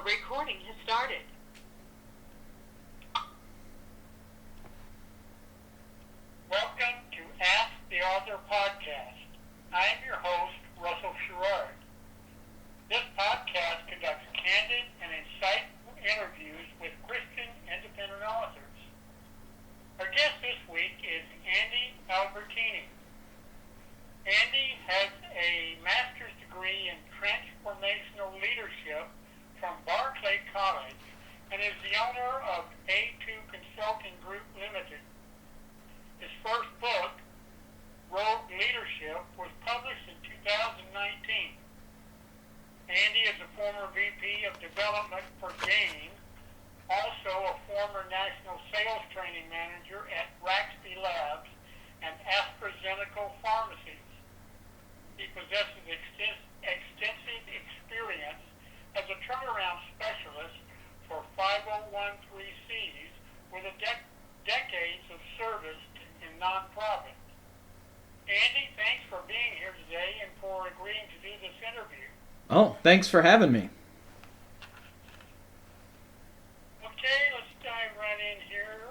The recording has started. Welcome to Ask the Author podcast. I am your host, Russell Sherrard. This podcast conducts candid and insightful interviews with Christian independent authors. Our guest this week is Andy Albertini. Andy has a master's degree in transformational leadership from Barclay College and is the owner of A2 Consulting Group Limited. His first book, Rogue Leadership, was published in 2019. Andy is a former VP of Development for Gain, also a former National Sales Training Manager at Raxby Labs and AstraZeneca Pharmacies. He possesses extensive experience as a turnaround specialist for 501(c)(3)s with decades of service in nonprofits. Andy, thanks for being here today and for agreeing to do this interview. Oh, thanks for having me. Okay, let's dive right in here.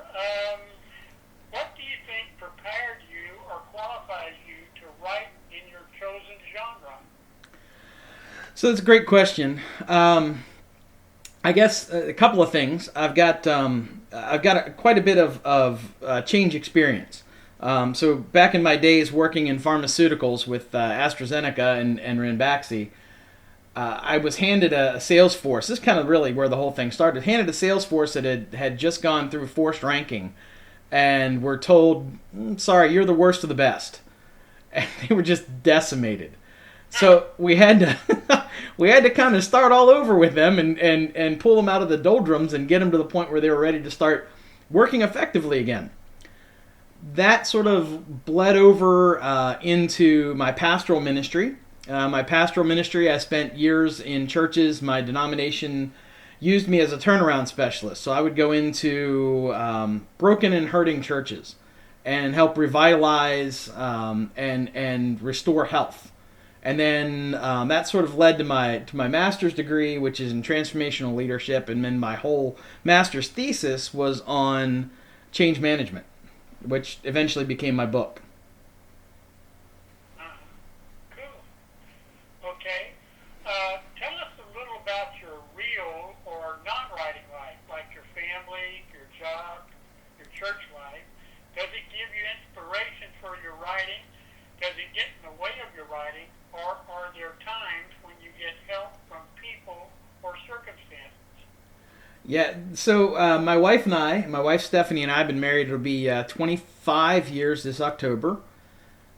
What do you think prepared you or qualifies you to write in your chosen genre? So that's a great question. I guess a couple of things. I've got quite a bit of change experience. So back in my days working in pharmaceuticals with AstraZeneca and Ranbaxy, I was handed a sales force. This is kind of really where the whole thing started. Handed a sales force that had just gone through forced ranking, and were told, "Sorry, you're the worst of the best," and they were just decimated. So we had to kind of start all over with them and pull them out of the doldrums and get them to the point where they were ready to start working effectively again. That sort of bled over into my pastoral ministry. I spent years in churches. My denomination used me as a turnaround specialist. So I would go into broken and hurting churches and help revitalize and restore health. And then that sort of led to my master's degree, which is in transformational leadership. And then my whole master's thesis was on change management, which eventually became my book. Cool. Okay. Tell us a little about your real or non-writing life, like your family, your job, your church life. Does it give you inspiration for your writing? Does it get in the way of your writing? Or are there times when you get help from people or circumstances? Yeah, so my wife Stephanie and I have been married. It'll be 25 years this October.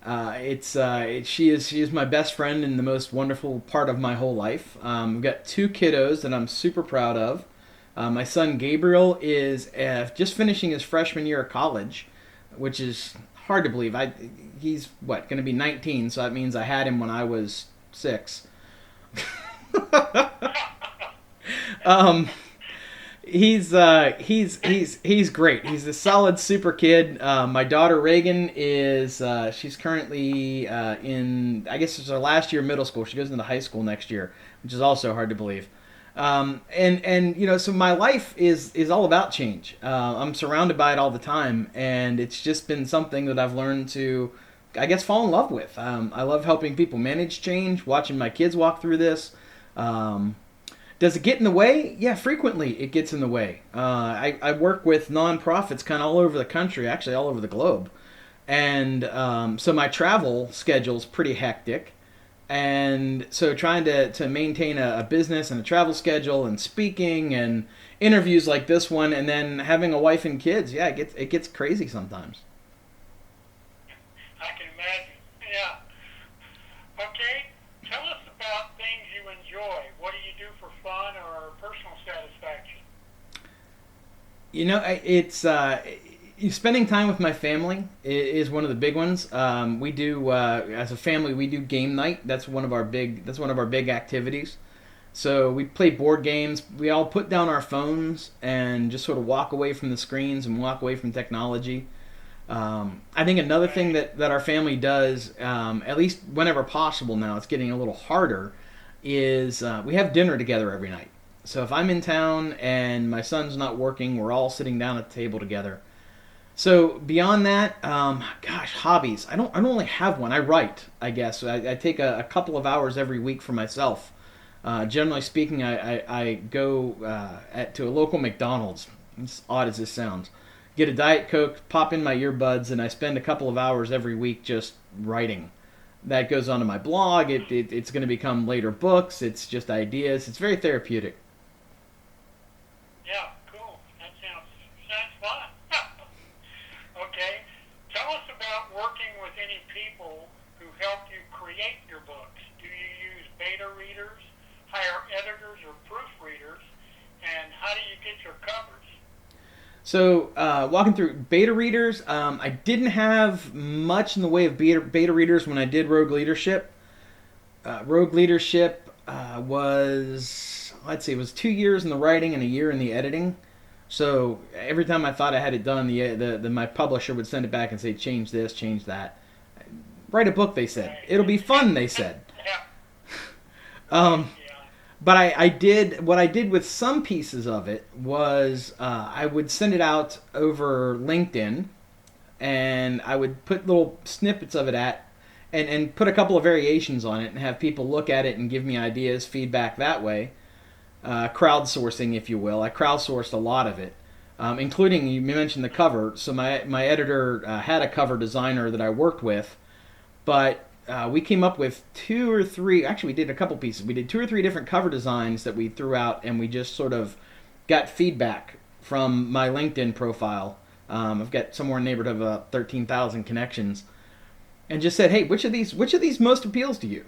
She is my best friend and the most wonderful part of my whole life. We've got two kiddos that I'm super proud of. My son Gabriel is just finishing his freshman year of college, which is hard to believe. He's going to be 19, so that means I had him when I was 6. He's great. He's a solid super kid. My daughter Reagan is she's currently in, I guess it's her last year of middle school. She goes into high school next year, which is also hard to believe. And you know, so my life is all about change. I'm surrounded by it all the time, and it's just been something that I've learned to, I guess, fall in love with. I love helping people manage change, watching my kids walk through this. Does it get in the way? Yeah, frequently it gets in the way. I work with nonprofits kind of all over the country, actually all over the globe. And so my travel schedule is pretty hectic. And so trying to maintain a business and a travel schedule and speaking and interviews like this one, and then having a wife and kids, yeah, it gets crazy sometimes. I can imagine. Yeah. Okay. Tell us about things you enjoy. What do you do for fun or personal satisfaction? You know, it's spending time with my family is one of the big ones. We do as a family, we do game night. That's one of our big activities. So we play board games. We all put down our phones and just sort of walk away from the screens and walk away from technology. I think another thing that our family does, at least whenever possible now, it's getting a little harder, is we have dinner together every night. So if I'm in town and my son's not working, we're all sitting down at the table together. So beyond that, gosh, hobbies. I don't really have one. I write, I guess. I take a couple of hours every week for myself. Generally speaking, I go to a local McDonald's. As odd as this sounds, get a Diet Coke, pop in my earbuds, and I spend a couple of hours every week just writing. That goes onto my blog. It's going to become later books. It's just ideas. It's very therapeutic. Yeah, cool. That sounds fun. Okay. Tell us about working with any people who helped you create your books. Do you use beta readers, hire editors or proofreaders, and how do you get your covers? So, walking through beta readers, I didn't have much in the way of beta readers when I did Rogue Leadership. Rogue Leadership was, let's see, it was 2 years in the writing and a year in the editing. So every time I thought I had it done, my publisher would send it back and say, change this, change that. Write a book, they said. It'll be fun, they said. Yeah. Um, Yeah. but I did, what I did with some pieces of it was I would send it out over LinkedIn, and I would put little snippets of it and put a couple of variations on it and have people look at it and give me ideas, feedback that way. Crowdsourcing, if you will. I crowdsourced a lot of it, including, you mentioned the cover. So my editor had a cover designer that I worked with, but we came up with two or three, actually we did a couple pieces. We did two or three different cover designs that we threw out, and we just sort of got feedback from my LinkedIn profile. I've got somewhere in the neighborhood of 13,000 connections, and just said, hey, which of these most appeals to you?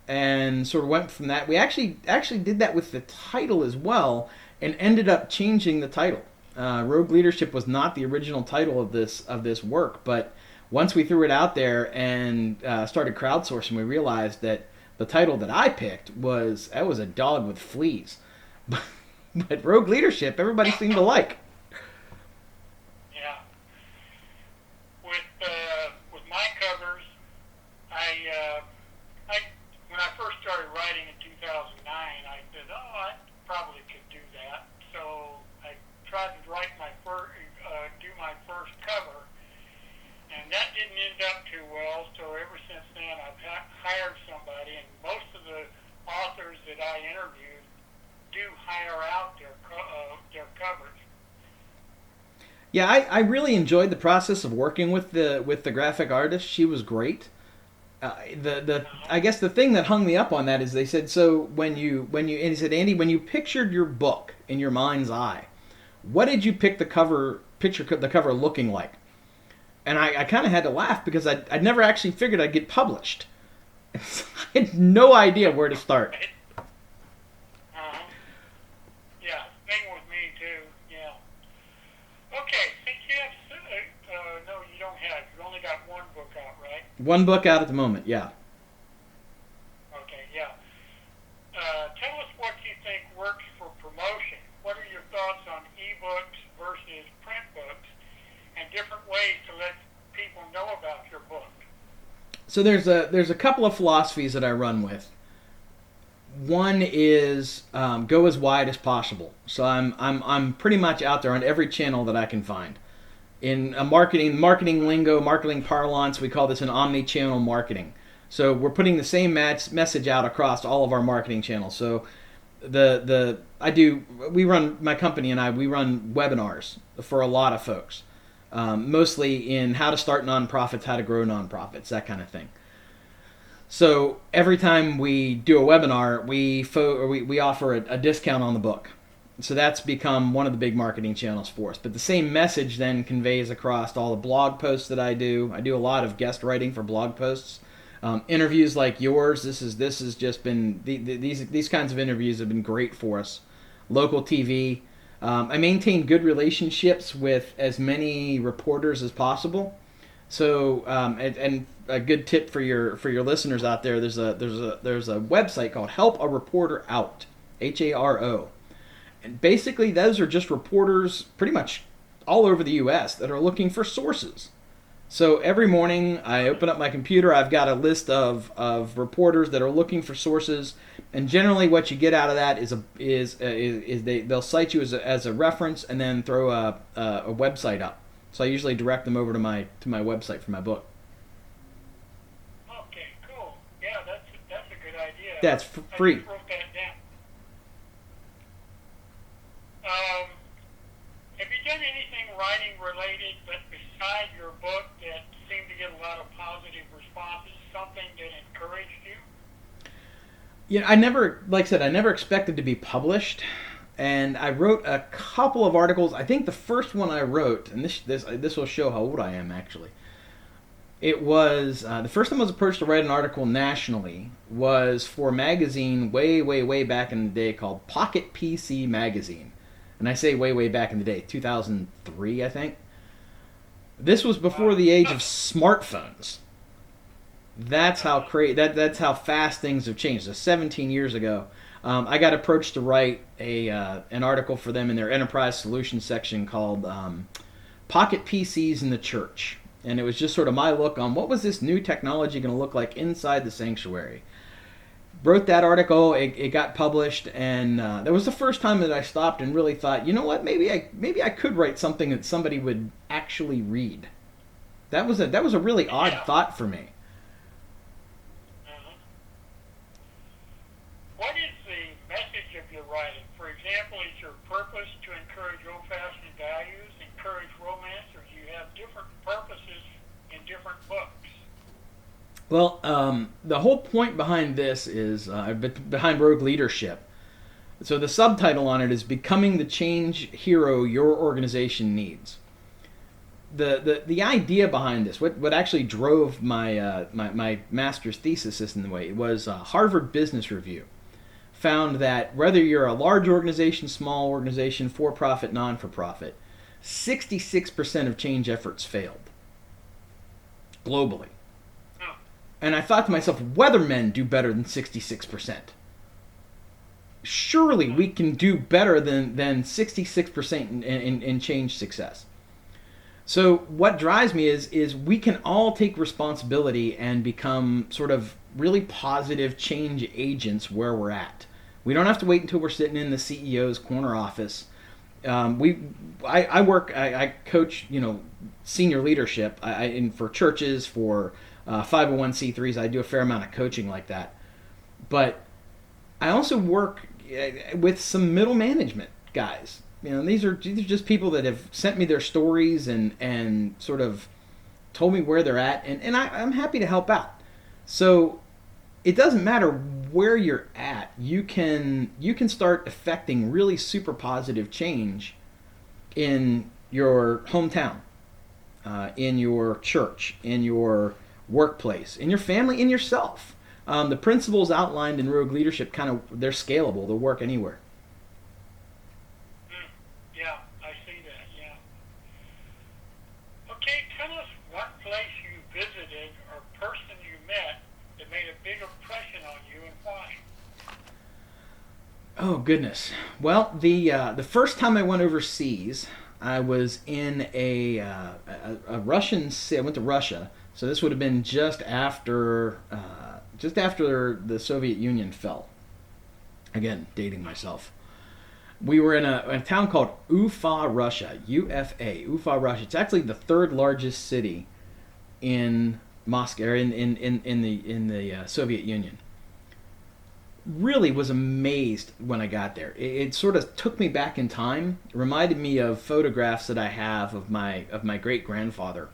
And sort of went from that. We actually did that with the title as well, and ended up changing the title. Rogue Leadership was not the original title of this work, but once we threw it out there and started crowdsourcing, we realized that the title that I picked was a dog with fleas, but Rogue Leadership everybody seemed to like. Yeah. With my covers, I when I first started writing in 2009, I said, oh, I probably could do that. So I tried to do my first cover, and that didn't end up too well. So ever since then, I've hired somebody, and most of the authors that I interviewed do hire out their covers. Yeah, I really enjoyed the process of working with the graphic artist. She was great. The I guess the thing that hung me up on that is they said, so when you and he said, Andy, when you pictured your book in your mind's eye, what did you picture the cover looking like? And I kind of had to laugh because I'd never actually figured I'd get published. I had no idea where to start. Yeah, thing with me too. Yeah. Okay, since you have, no, you don't have. You only got one book out, right? One book out at the moment, yeah. Okay, yeah. Tell us what you think works for promotion. What are your thoughts on ebooks versus print books, and different ways to let people know about your book? So there's a couple of philosophies that I run with. One is go as wide as possible. So I'm pretty much out there on every channel that I can find. In a marketing lingo, marketing parlance, we call this an omni-channel marketing. So we're putting the same message out across all of our marketing channels. So my company and we run webinars for a lot of folks, mostly in how to start nonprofits, how to grow nonprofits, that kind of thing. So every time we do a webinar, we offer a discount on the book. So that's become one of the big marketing channels for us. But the same message then conveys across all the blog posts that I do. I do a lot of guest writing for blog posts, interviews like yours. This has just been these kinds of interviews have been great for us. Local TV. I maintain good relationships with as many reporters as possible. So and a good tip for your listeners out there, there's a website called Help a Reporter Out, HARO. And basically those are just reporters pretty much all over the US that are looking for sources. So every morning I open up my computer. I've got a list of reporters that are looking for sources, and generally what you get out of that is they'll cite you as a reference and then throw a website up. So I usually direct them over to my website for my book. Okay, cool. Yeah, that's a good idea. That's I free. just wrote that down. Have you done anything writing related, but beside your book that seemed to get a lot of positive responses? Something that encouraged you? I never, like I said, I never expected to be published, and I wrote a couple of articles. I think the first one I wrote, and this will show how old I am actually. It was the first time I was approached to write an article nationally was for a magazine way back in the day called Pocket PC Magazine, and I say way back in the day, 2003, I think. This was before the age of smartphones. That's how that's how fast things have changed. So 17 years ago, I got approached to write an article for them in their enterprise solutions section called "Pocket PCs in the Church," and it was just sort of my look on what was this new technology going to look like inside the sanctuary. Wrote that article, it got published, and that was the first time that I stopped and really thought, you know what, maybe I could write something that somebody would actually read. That was a really odd thought for me. Uh-huh. What is the message of your writing? For example, is your purpose to encourage old-fashioned values, encourage romance, or do you have different purposes in different books? Well, the whole point behind this is behind Rogue Leadership. So the subtitle on it is "Becoming the Change Hero Your Organization Needs." The idea behind this, what actually drove my master's thesis in the way, was Harvard Business Review found that whether you're a large organization, small organization, for-profit, non-for-profit, 66% of change efforts failed globally. And I thought to myself, weathermen do better than 66%. Surely we can do better than 66% in change success. So what drives me is we can all take responsibility and become sort of really positive change agents where we're at. We don't have to wait until we're sitting in the CEO's corner office. I coach, senior leadership for churches, for 501c3s. I do a fair amount of coaching like that. But I also work with some middle management guys. These are just people that have sent me their stories and sort of told me where they're at, and I'm happy to help out. So it doesn't matter where you're at. You can start affecting really super positive change in your hometown, in your church, in your workplace, in your family, in yourself. The principles outlined in Rogue Leadership they're scalable. They'll work anywhere. Yeah, I see that. Yeah. Okay, tell us one place you visited or person you met that made a big impression on you and why. Oh goodness. Well, the first time I went overseas, I was in a Russian city. I went to Russia, so this would have been just after the Soviet Union fell. Again, dating myself. We were in a town called Ufa, Russia. Ufa, Russia. It's actually the third largest city in Moscow, or in the Soviet Union. Really was amazed when I got there. It sort of took me back in time. It reminded me of photographs that I have of my great grandfather.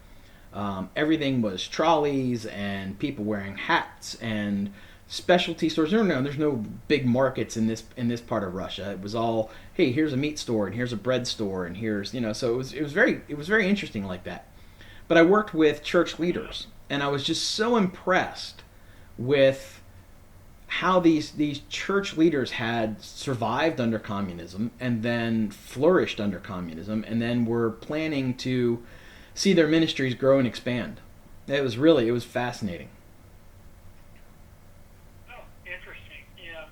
Everything was trolleys and people wearing hats and specialty stores. There's no big markets in this part of Russia. It was all, hey, here's a meat store and here's a bread store and here's So it was very interesting like that. But I worked with church leaders, and I was just so impressed with how these church leaders had survived under communism and then flourished under communism, and then were planning to see their ministries grow and expand. It was fascinating. Oh, interesting. Yeah.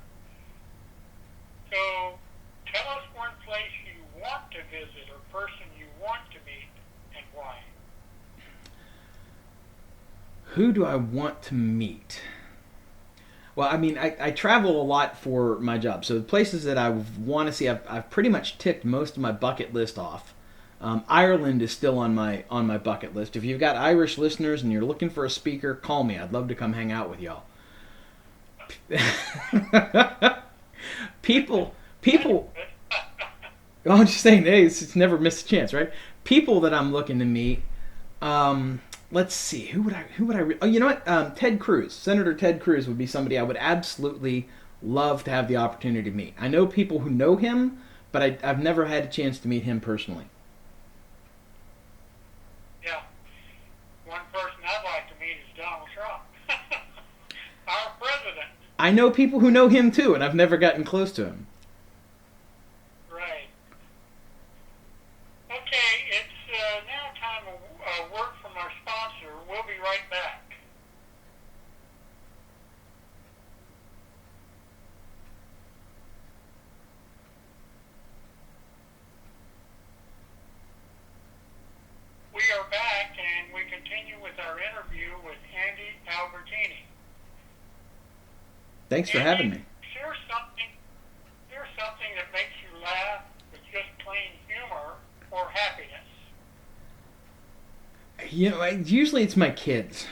So, tell us one place you want to visit or person you want to meet and why. Who do I want to meet? Well, I mean, I travel a lot for my job. So the places that I want to see, I've pretty much ticked most of my bucket list off. Ireland is still on my bucket list. If you've got Irish listeners and you're looking for a speaker, call me. I'd love to come hang out with y'all. people. Oh, I'm just saying, hey, it's never missed a chance, right? People that I'm looking to meet. Let's see, who would I? Oh, you know what? Ted Cruz, Senator Ted Cruz would be somebody I would absolutely love to have the opportunity to meet. I know people who know him, but I've never had a chance to meet him personally. Yeah. One person I'd like to meet is Donald Trump, our president. I know people who know him too, and I've never gotten close to him. Right. Okay, it's now time to word from our sponsor. We'll be right back. We are back, and we continue with our interview with Andy Albertini. Thanks for Andy, having me. share something that makes you laugh with just plain humor or happiness. You know, usually it's my kids.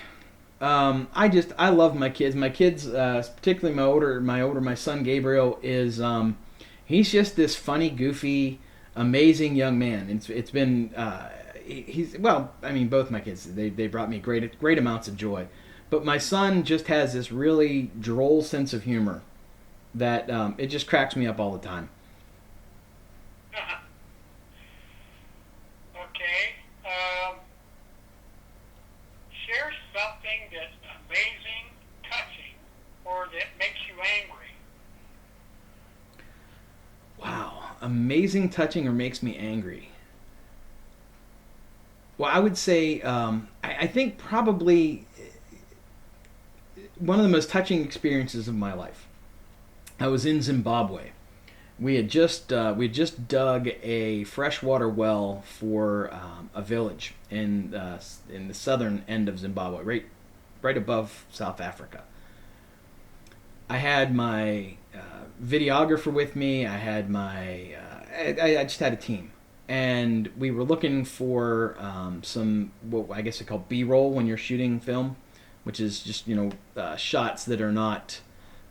I love my kids. My kids, particularly my son Gabriel is he's just this funny, goofy, amazing young man. It's been he's well, I mean both my kids they brought me great amounts of joy, but my son just has this really droll sense of humor that it just cracks me up all the time. Okay. Share something that's amazing, touching, or that makes you angry. Wow, amazing, touching, or makes me angry. Well, I would say I think probably one of the most touching experiences of my life. I was in Zimbabwe. We had just dug a freshwater well for a village in the southern end of Zimbabwe, right above South Africa. I had my videographer with me. I had I just had a team, and we were looking for some what I guess they call B-roll when you're shooting film, which is just shots that are not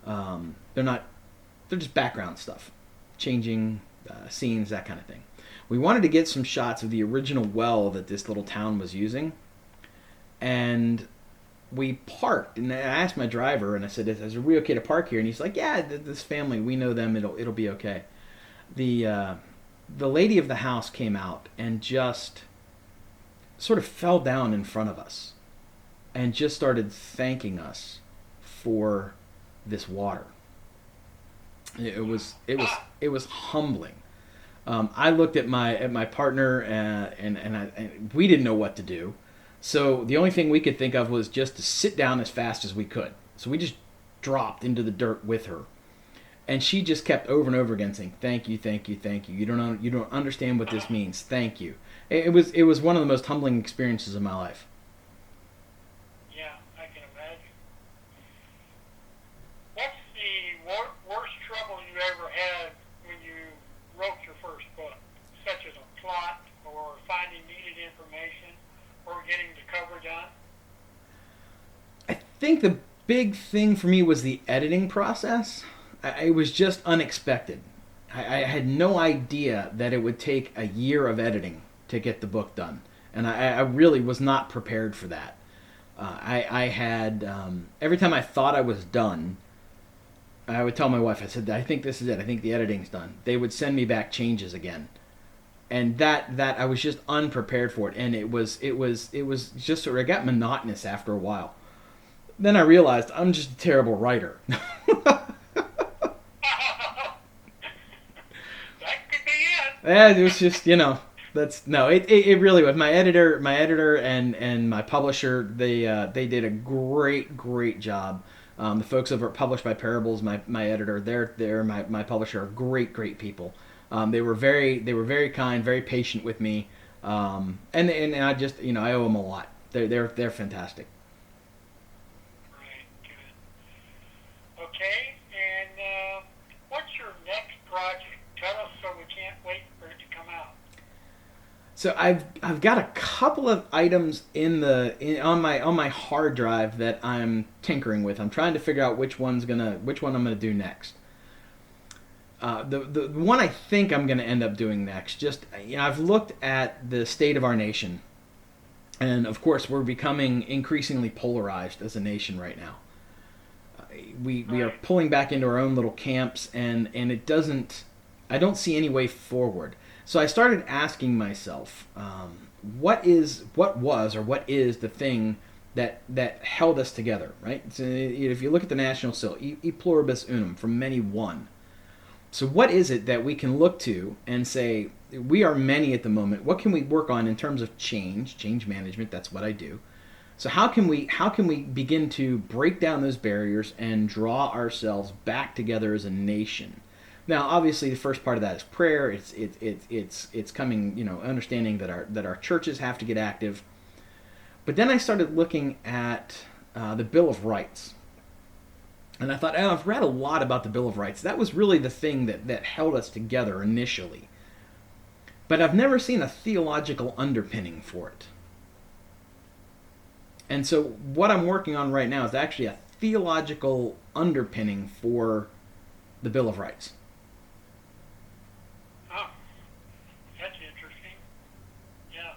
they're just background stuff, changing scenes, that kind of thing. We wanted to get some shots of the original well that this little town was using, and we parked. And I asked my driver, and I said, "Is we okay to park here?" And he's like, "Yeah, this family, we know them. It'll be okay." The lady of the house came out and just sort of fell down in front of us, and just started thanking us for this water. It was humbling. I looked at my partner and we didn't know what to do. So the only thing we could think of was just to sit down as fast as we could. So we just dropped into the dirt with her, and she just kept over and over again saying, "Thank you, thank you, thank you. You don't understand what this means. Thank you." It was one of the most humbling experiences of my life. Yeah, I can imagine. What's the worst trouble you ever had when you wrote your first book, such as a plot or finding needed information or getting the cover done? I think the big thing for me was the editing process. It was just unexpected. I had no idea that it would take a year of editing to get the book done, and I really was not prepared for that. I had every time I thought I was done, I would tell my wife, I said, "I think this is it. I think the editing's done." They would send me back changes again, and that I was just unprepared for it, and it was just sort of, it got monotonous after a while. Then I realized I'm just a terrible writer. That could be it. It was just, that's no. It really was. My editor and my publisher. They did a great job. The folks over at Published by Parables, my editor, they're my publisher, are great people. They were very kind, very patient with me, and I just I owe them a lot. They're fantastic. Okay, and what's your next project? Tell us so we can't wait for it to come out. So I've got a couple of items on my hard drive that I'm tinkering with. I'm trying to figure out which one I'm gonna do next. The one I think I'm gonna end up doing next. Just I've looked at the state of our nation, and of course we're becoming increasingly polarized as a nation right now. We are pulling back into our own little camps, and it doesn't. I don't see any way forward. So I started asking myself, what is the thing that held us together, right? So if you look at the national seal, e pluribus unum, from many one. So what is it that we can look to and say, we are many at the moment? What can we work on in terms of change management? That's what I do. So how can we begin to break down those barriers and draw ourselves back together as a nation? Now, obviously, the first part of that is prayer. It's coming, understanding that our churches have to get active. But then I started looking at the Bill of Rights, and I thought, I've read a lot about the Bill of Rights. That was really the thing that held us together initially. But I've never seen a theological underpinning for it. And so what I'm working on right now is actually a theological underpinning for the Bill of Rights. Oh, that's interesting. Yeah.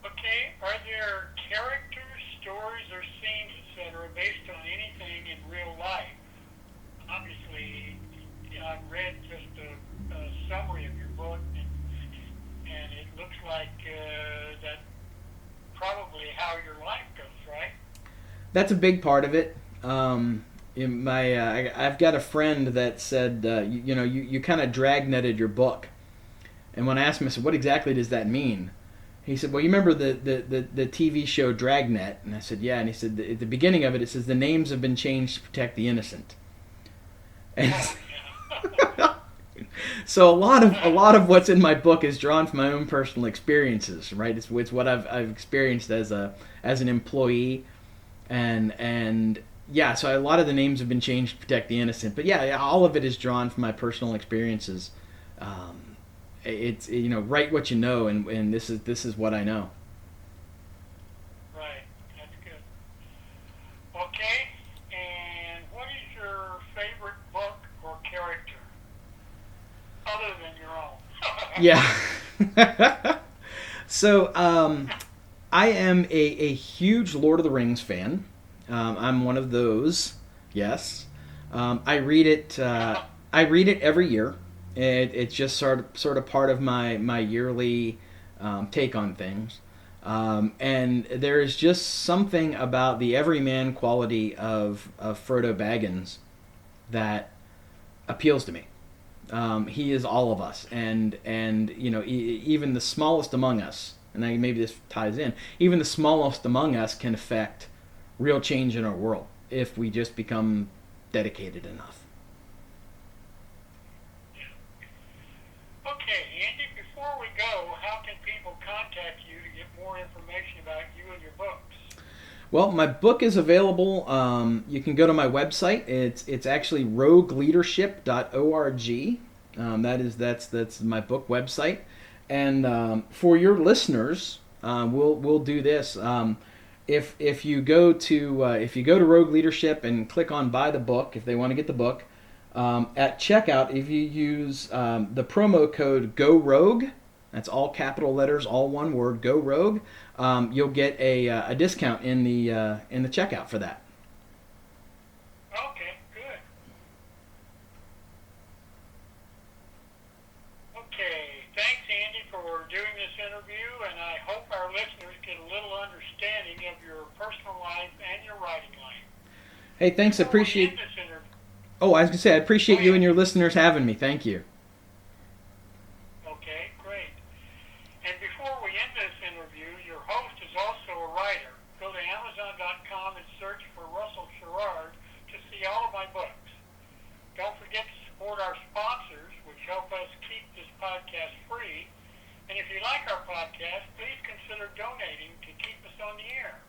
Okay, are there characters, stories, or scenes, etc., based on anything in real life? Obviously, I've read just a summary of your book, and it looks like that probably how your life goes, right? That's a big part of it. I've got a friend that said, you kind of dragnetted your book. And when I asked him, I said, what exactly does that mean? He said, well, you remember the TV show Dragnet? And I said, yeah. And he said, at the beginning of it, it says, the names have been changed to protect the innocent. And so a lot of what's in my book is drawn from my own personal experiences, right? It's what I've experienced as an employee, and yeah. So a lot of the names have been changed to protect the innocent, but yeah, all of it is drawn from my personal experiences. It's write what you know, and this is what I know. Right, that's good. Okay, and what is your favorite book or character? Other than your own. Yeah. So I am a huge Lord of the Rings fan. I'm one of those. Yes. I read it. I read it every year. It's just sort of part of my yearly take on things. And there is just something about the everyman quality of Frodo Baggins that appeals to me. He is all of us, and even the smallest among us, and maybe this ties in. Even the smallest among us can affect real change in our world if we just become dedicated enough. Okay, Andy, before we go, how can people contact you to get more information about you and your books? Well, my book is available. You can go to my website. It's actually rogueleadership.org. That's my book website. And for your listeners, we'll do this. If you go to Rogue Leadership and click on buy the book, if they want to get the book, at checkout, if you use the promo code Go Rogue, that's all capital letters, all one word, Go Rogue, you'll get a discount in the checkout for that. Okay, good. Okay, thanks, Andy, for doing this interview, and I hope our listeners get a little understanding of your personal life and your writing life. Hey, thanks. I appreciate. Oh, I was gonna say I appreciate you and your listeners having me. Thank you. Okay, great. And before we end this interview, your host is also a writer. Go to Amazon.com and search for Russell Sherrard to see all of my books. Don't forget to support our sponsors, which help us keep this podcast free. And if you like our podcast, please consider donating to keep us on the air.